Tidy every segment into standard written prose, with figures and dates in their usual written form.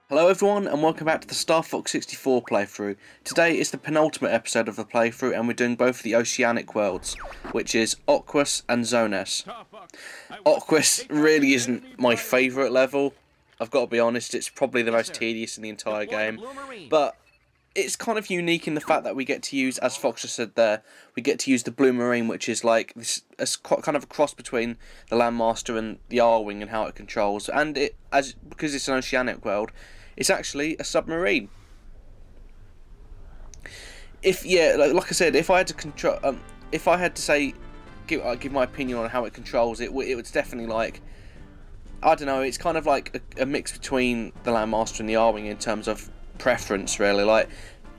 Hello everyone and welcome back to the Star Fox 64 playthrough. Today is the penultimate episode of the playthrough and we're doing both of the oceanic worlds, which is Aquas and Zones. Aquas really isn't my favourite level, I've got to be honest, it's probably the most tedious in the entire game, but it's kind of unique in the fact that we get to use, as Fox just said there, we get to use the Blue Marine, which is like this, kind of a cross between the Landmaster and the R-Wing and how it controls, and because it's an oceanic world, it's actually a submarine. Like I said, if I had to control, if I had to say, give my opinion on how it controls, it was definitely like, I don't know, it's kind of like a mix between the Landmaster and the R-Wing in terms of preference, really. Like,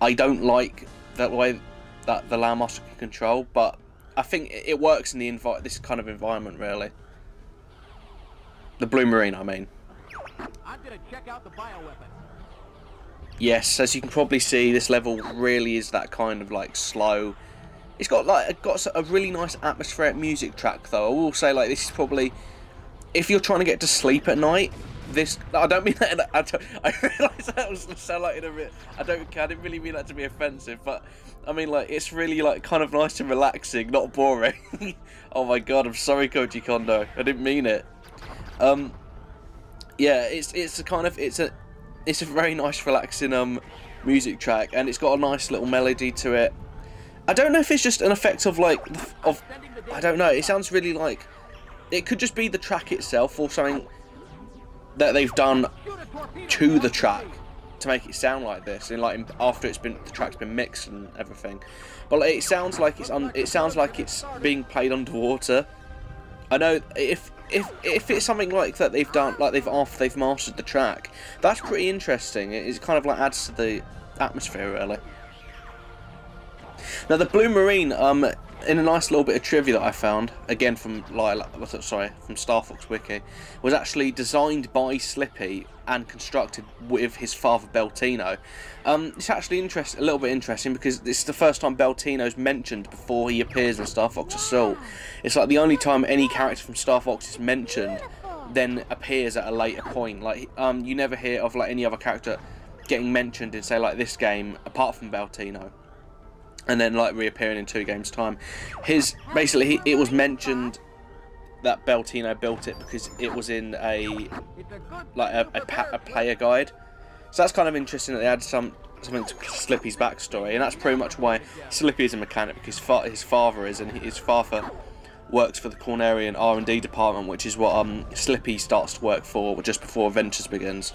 I don't like that way that the Landmaster can control, but I think it works in this kind of environment, really. The Blue Marine, I mean. I'm gonna check out the bioweapon. Yes, as you can probably see, this level really is that kind of like slow. It's got a really nice atmospheric music track, though. I will say, like, this is probably, if you're trying to get to sleep at night, this, I don't mean that, I realise that was sound like in a bit, I didn't really mean that to be offensive, but I mean, like, it's really like kind of nice and relaxing, not boring. Oh my god, I'm sorry, Koji Kondo, I didn't mean it. Yeah, it's a very nice, relaxing music track, and it's got a nice little melody to it. I don't know if it's just an effect of like I don't know. It sounds really like it could just be the track itself or something that they've done to the track to make it sound like this, and like after the track's been mixed and everything. But like, it sounds like it's being played underwater. I know if it's something like that they've done, like after they've mastered the track, that's pretty interesting. It kind of like adds to the atmosphere, really. Now the Blue Marine, in a nice little bit of trivia that I found, again from from Star Fox Wiki, was actually designed by Slippy and constructed with his father Beltino. It's actually a little bit interesting because this is the first time Beltino's mentioned before he appears in Star Fox Assault. It's like the only time any character from Star Fox is mentioned, then appears at a later point. Like you never hear of like any other character getting mentioned in, say, like this game apart from Beltino, and then like reappearing in 2 games' time. It was mentioned that Beltino built it because it was in a player guide. So that's kind of interesting that they add something to Slippy's backstory, and that's pretty much why Slippy is a mechanic, because his father is, and his father works for the Cornerian R&D department, which is what Slippy starts to work for just before Adventures begins.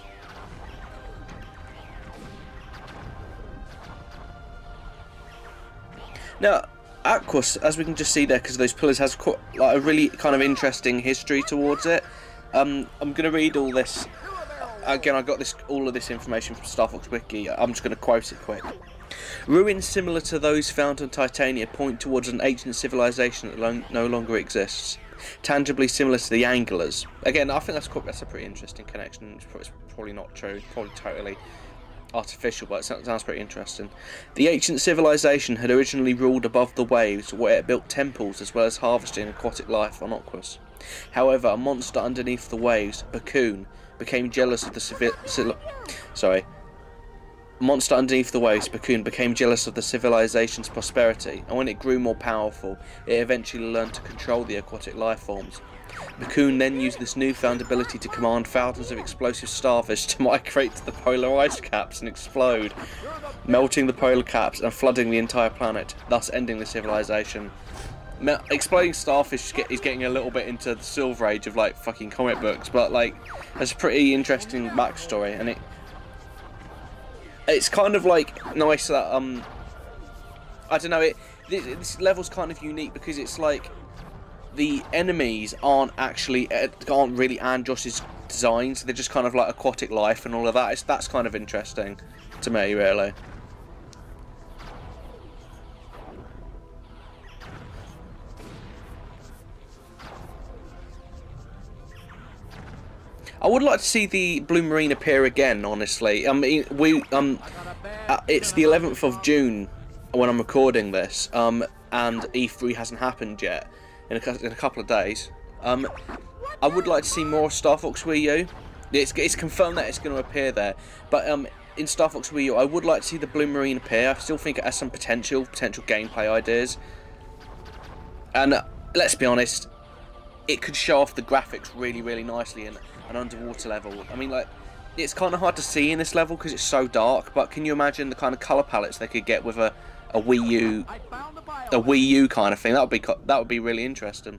Now, Aquas, as we can just see there, because those pillars, has quite, like, a really kind of interesting history towards it. I'm going to read all this. Again, I got all of this information from Star Fox Wiki. I'm just going to quote it quick. Ruins similar to those found on Titania point towards an ancient civilization that no longer exists. Tangibly similar to the Anglers. Again, I think that's a pretty interesting connection. It's probably not true. Probably totally artificial, but it sounds pretty interesting. The ancient civilization had originally ruled above the waves, where it built temples as well as harvesting aquatic life on Aquas. However, a monster underneath the waves, Bakun, became jealous of the civilization's prosperity, and when it grew more powerful, it eventually learned to control the aquatic life forms. Bakun then used this newfound ability to command thousands of explosive starfish to migrate to the polar ice caps and explode, melting the polar caps and flooding the entire planet, thus ending the civilization. Exploding starfish is getting a little bit into the Silver Age of like fucking comic books, but like that's a pretty interesting backstory, and it's kind of like nice that I don't know, this level's kind of unique because it's like the enemies aren't really Andross's designs. They're just kind of like aquatic life and all of that. That's kind of interesting to me, really. I would like to see the Blue Marine appear again, honestly. I mean, it's the 11th of June when I'm recording this, and E3 hasn't happened yet in a couple of days. I would like to see more Star Fox Wii U. It's confirmed that it's going to appear there. But in Star Fox Wii U, I would like to see the Blue Marine appear. I still think it has some potential gameplay ideas. And let's be honest, it could show off the graphics really, really nicely in an underwater level. I mean, like, it's kind of hard to see in this level because it's so dark. But can you imagine the kind of color palettes they could get with a Wii U kind of thing? That would be really interesting.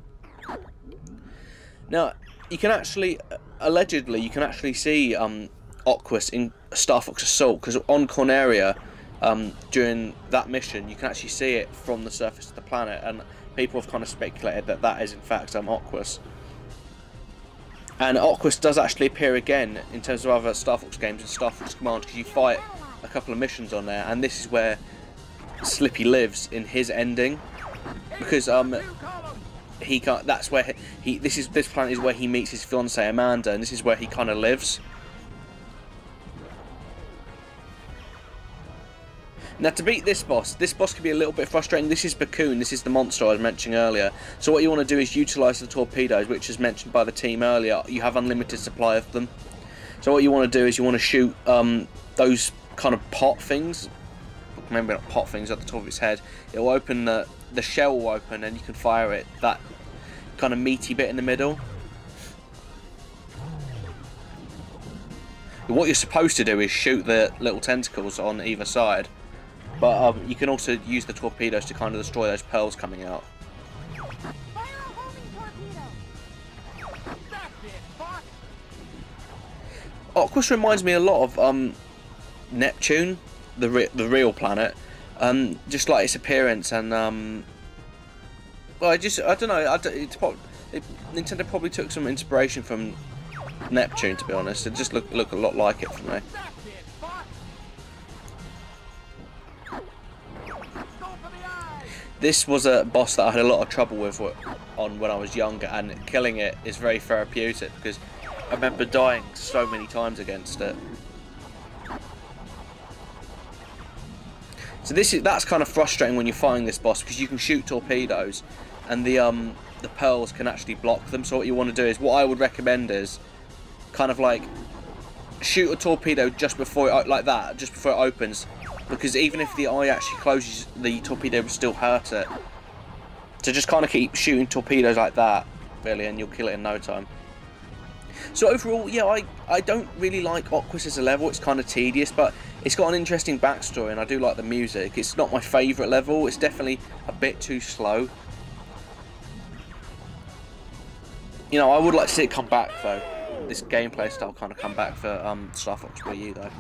Now, you can actually, allegedly, you can actually see Aquas in Star Fox Assault, because on Corneria, during that mission, you can actually see it from the surface of the planet, and people have kind of speculated that that is in fact Aquas. And Aquas does actually appear again in terms of other Star Fox games in Star Fox Command, because you fight a couple of missions on there, and this is where Slippy lives in his ending, because he can't. That's where this planet is where he meets his fiancée Amanda, and this is where he kind of lives. Now, to beat this boss can be a little bit frustrating. This is Bakun, this is the monster I was mentioning earlier. So what you want to do is utilise the torpedoes, which is mentioned by the team earlier. You have unlimited supply of them. So what you want to do is you want to shoot those kind of pot things. Remember, not pot things at the top of its head. It will open, the shell will open, and you can fire it. That kind of meaty bit in the middle. What you're supposed to do is shoot the little tentacles on either side. But you can also use the torpedoes to kind of destroy those pearls coming out. Aquas reminds me a lot of Neptune, the real planet, just like its appearance, and well, I don't know. Nintendo probably took some inspiration from Neptune, to be honest. It just look a lot like it for me. This was a boss that I had a lot of trouble with when I was younger, and killing it is very therapeutic, because I remember dying so many times against it. So that's kind of frustrating when you're fighting this boss, because you can shoot torpedoes, and the pearls can actually block them. So what you want to do is, what I would recommend is, kind of like, shoot a torpedo just before it, like that, just before it opens. Because even if the eye actually closes, the torpedo will still hurt it. So just kind of keep shooting torpedoes like that, really, and you'll kill it in no time. So overall, yeah, I don't really like Aquas as a level. It's kind of tedious, but it's got an interesting backstory, and I do like the music. It's not my favourite level. It's definitely a bit too slow. You know, I would like to see it come back, though. This gameplay style kind of come back for Star Fox Wii U, though.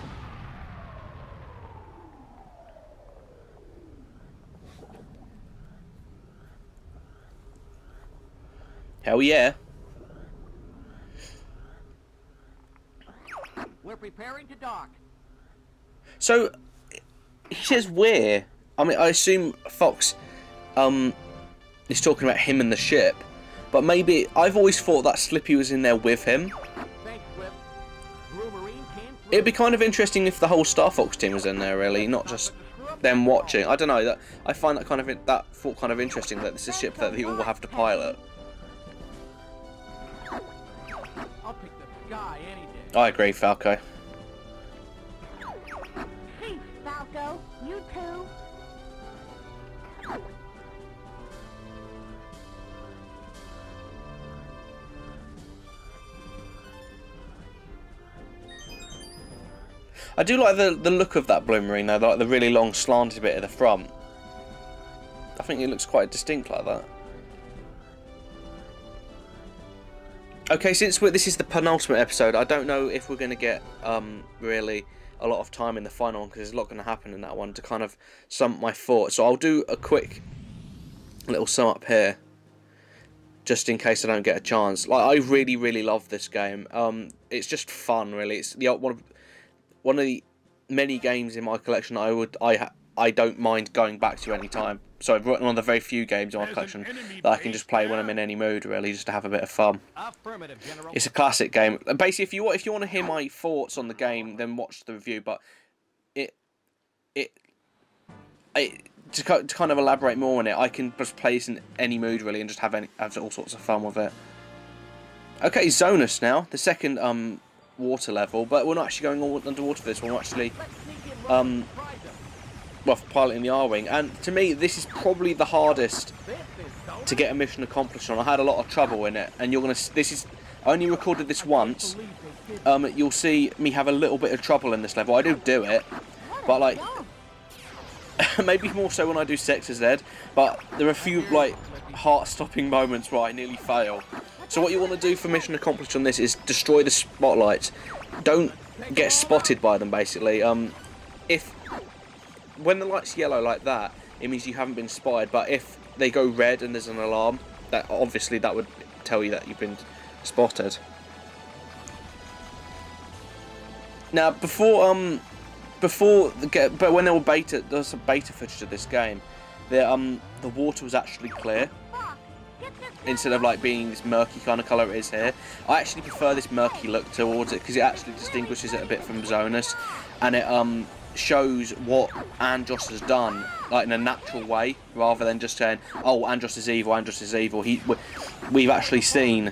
Hell yeah. We're preparing to dock. So, he says we're. I mean, I assume Fox is talking about him and the ship. But maybe, I've always thought that Slippy was in there with him. Thanks, Flip. Blue Marine came through. It'd be kind of interesting if the whole Star Fox team was in there, really, not just them watching. I don't know, that I find that thought kind of interesting, that it's a ship that they all have to pilot. I'll pick the sky any day. I agree, Falco. Peace, Falco. You too. I do like the look of that Blue Marine, though, like the really long slanted bit at the front. I think it looks quite distinct like that. Okay, since this is the penultimate episode, I don't know if we're going to get really a lot of time in the final one, because there's a lot going to happen in that one to kind of sum up my thoughts. So I'll do a quick little sum up here, just in case I don't get a chance. Like, I really, really love this game. It's just fun, really. It's one of the many games in my collection I don't mind going back to any time. So one of the very few games in my collection that I can just play when I'm in any mood, really, just to have a bit of fun. Affirmative, General. It's a classic game. Basically, if you want to hear my thoughts on the game, then watch the review. But to kind of elaborate more on it, I can just play this in any mood, really, and just have all sorts of fun with it. Okay, Zonus now, the second water level, but we're not actually going all underwater for this one. We're actually, Let's sneak in low and surprise them. for piloting the R-Wing. And to me, this is probably the hardest This is so to get a mission accomplished on. I had a lot of trouble in it, and you're gonna. This is. I only recorded this once. You'll see me have a little bit of trouble in this level. I do it, but like maybe more so when I do Sector Z. But there are a few like heart-stopping moments where I nearly fail. So what you want to do for mission accomplished on this is destroy the spotlights. Don't get spotted by them, basically. If when the light's yellow like that, it means you haven't been spotted. But if they go red and there's an alarm, that obviously that would tell you that you've been spotted. Now, but when there was a beta footage of this game, the water was actually clear instead of like being this murky kind of colour it is here. I actually prefer this murky look towards it because it actually distinguishes it a bit from Zonus, and it shows what Andros has done like in a natural way rather than just saying, "Oh, Andros is evil. Andros is evil." We've actually seen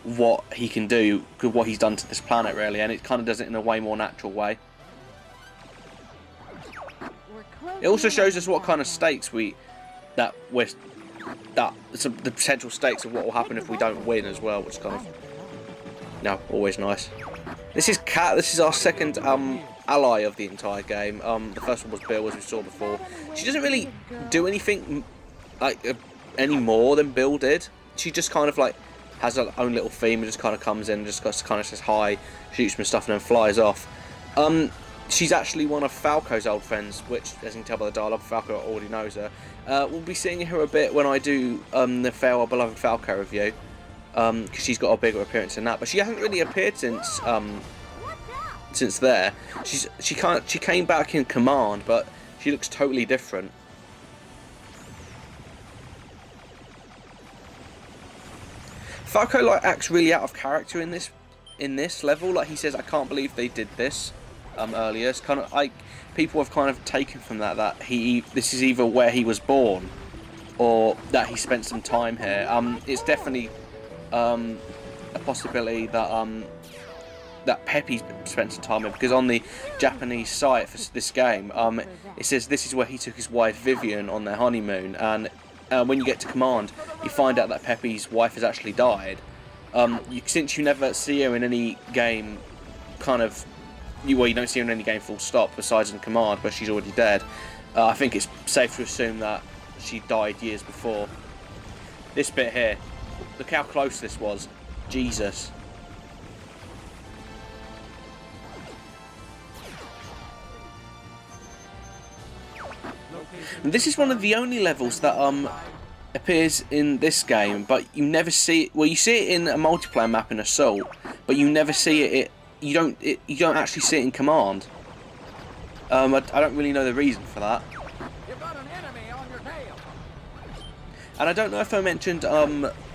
what he can do, what he's done to this planet, really, and it kind of does it in a way more natural way. It also shows us what kind of stakes the potential stakes of what will happen if we don't win as well, which is kind of always nice. This is Kat. This is our second ally of the entire game. The first one was Bill, as we saw before. She doesn't really do anything like any more than Bill did. She just kind of like has her own little theme and just kind of comes in, just kind of says hi, shoots some stuff, and then flies off. She's actually one of Falco's old friends, which, as you can tell by the dialogue, Falco already knows her. We'll be seeing her a bit when I do the Farewell Beloved Falco review, because she's got a bigger appearance in that. But she hasn't really appeared since there. She came back in Command, but she looks totally different. Falco like acts really out of character in this level. Like he says, "I can't believe they did this." Earlier, it's kind of like people have kind of taken from that this is either where he was born or that he spent some time here. It's definitely a possibility that that Peppy spent some time here, because on the Japanese site for this game, it says this is where he took his wife Vivian on their honeymoon, and when you get to Command, you find out that Peppy's wife has actually died. Since you never see her in any game, you don't see her in any game full stop, besides in Command, where she's already dead. I think it's safe to assume that she died years before. This bit here, look how close this was. Jesus. And this is one of the only levels that appears in this game, but you never see it. Well, you see it in a multiplayer map in Assault, but you never see it. You don't actually see it in Command. I don't really know the reason for that. You've got an enemy on your tail. And I don't know if I mentioned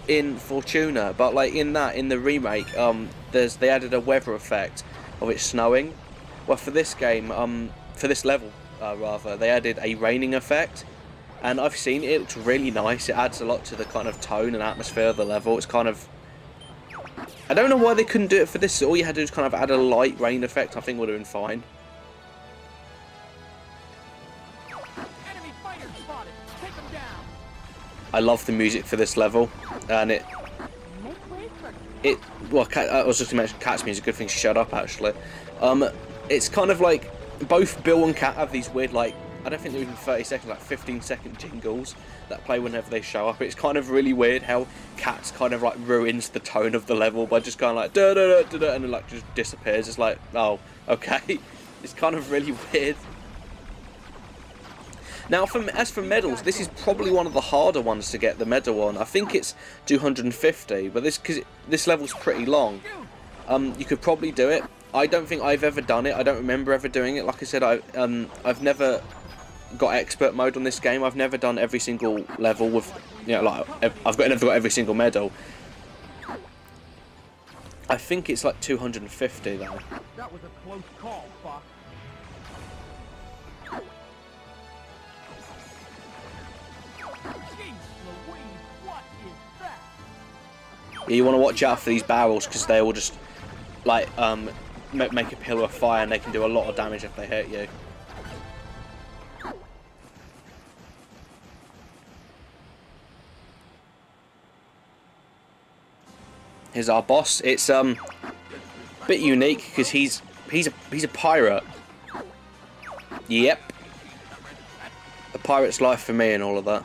in Fortuna, but like in the remake, they added a weather effect of it snowing. Well, for this game, for this level rather, they added a raining effect, and I've seen it. It looks really nice. It adds a lot to the kind of tone and atmosphere of the level. It's kind of, I don't know why they couldn't do it for this. All you had to do is kind of add a light rain effect. I think would have been fine. Enemy fighter spotted. Take him down. I love the music for this level, and well, I was just going to mention Kat's music. Good thing she showed up actually. It's kind of like both Bill and Kat have these weird, like, I don't think they're even 30 seconds, like 15-second jingles that play whenever they show up. It's kind of really weird how Kat's kind of like ruins the tone of the level by just kind of like da da da da da, and then like just disappears. It's like, oh, okay. It's kind of really weird. Now, as for medals, this is probably one of the harder ones to get the medal on. I think it's 250, but because this level's pretty long, you could probably do it. I don't think I've ever done it. I don't remember ever doing it. Like I said, I've never got expert mode on this game. I've never done every single level with, like I've never got every single medal. I think it's like 250 though. That was a close call, Fox. Jeez Louise, what is that? Yeah, you want to watch out for these barrels because they all just like make a pillar of fire, and they can do a lot of damage if they hit you. Here's our boss. It's a bit unique because he's a pirate. Yep. A pirate's life for me and all of that.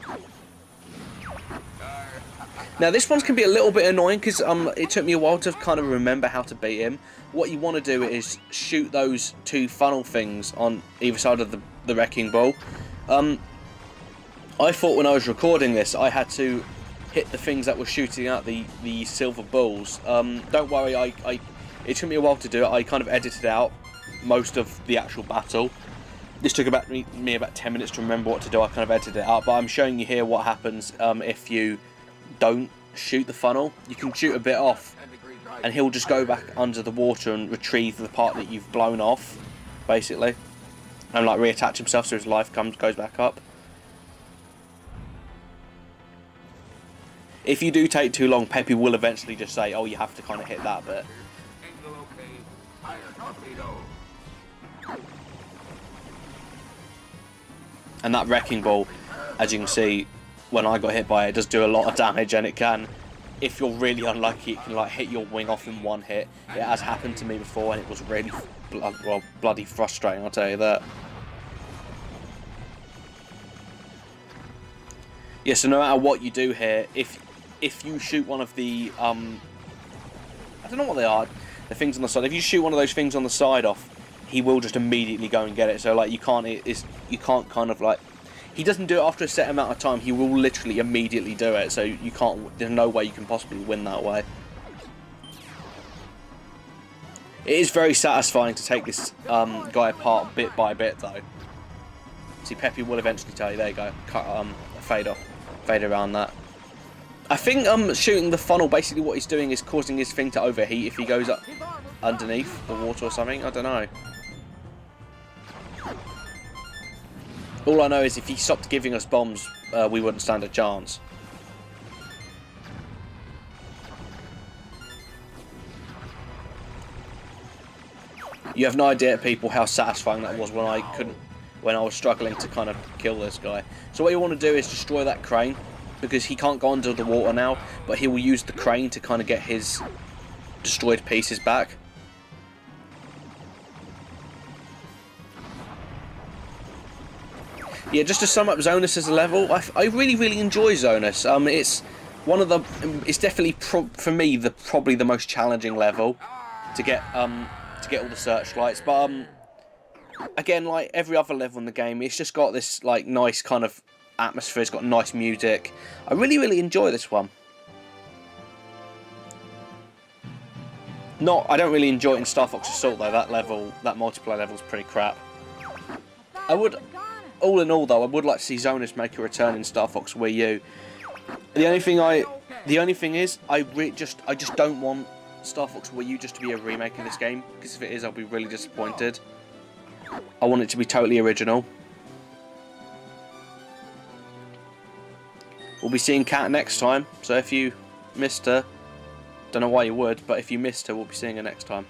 Now this one can be a little bit annoying because it took me a while to kind of remember how to beat him. What you want to do is shoot those two funnel things on either side of the wrecking ball. I thought when I was recording this I had to hit the things that were shooting out the silver balls. Don't worry, it took me a while to do it. I kind of edited out most of the actual battle. This took me about 10 minutes to remember what to do. I kind of edited it out, but I'm showing you here what happens if you don't shoot the funnel. You can shoot a bit off and he'll just go back under the water and retrieve the part that you've blown off, basically, and like reattach himself so his life goes back up. If you do take too long, Peppy will eventually just say, oh, you have to kind of hit that bit. And that wrecking ball, as you can see, when I got hit by it, does do a lot of damage, and it can, if you're really unlucky, it can like hit your wing off in one hit. It has happened to me before, and it was really bloody frustrating, I'll tell you that. Yeah, so no matter what you do here, if you shoot one of the I don't know what they are, the things on the side. If you shoot one of those things on the side off, he will just immediately go and get it. So like you can't kind of like, he doesn't do it after a set amount of time. He will literally immediately do it. So you can't. There's no way you can possibly win that way. It is very satisfying to take this guy apart bit by bit, though. See, Peppy will eventually tell you. There you go. Cut, fade around that. I think shooting the funnel, basically what he's doing is causing his thing to overheat if he goes up underneath the water or something. I don't know. All I know is if he stopped giving us bombs, we wouldn't stand a chance. You have no idea, people, how satisfying that was when I was struggling to kind of kill this guy. So what you want to do is destroy that crane, because he can't go under the water now, but he will use the crane to kind of get his destroyed pieces back. Yeah, just to sum up Zonus as a level, I really enjoy Zonus. It's one of the, it's definitely for me probably the most challenging level to get all the searchlights. But again, like every other level in the game, it's just got this like nice kind of atmosphere. It's got nice music. I really enjoy this one. I don't really enjoy it in Star Fox Assault though. That multiplayer level is pretty crap. All in all though, I would like to see Zonus make a return in Star Fox Wii U. The only thing is, I just don't want Star Fox Wii U just to be a remake of this game, because if it is, I'll be really disappointed. I want it to be totally original. We'll be seeing Kat next time, so if you missed her, don't know why you would, but if you missed her, we'll be seeing her next time.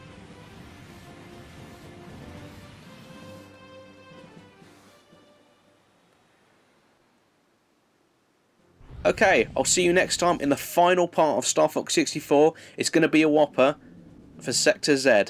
Okay, I'll see you next time in the final part of Star Fox 64. It's going to be a whopper for Sector Z.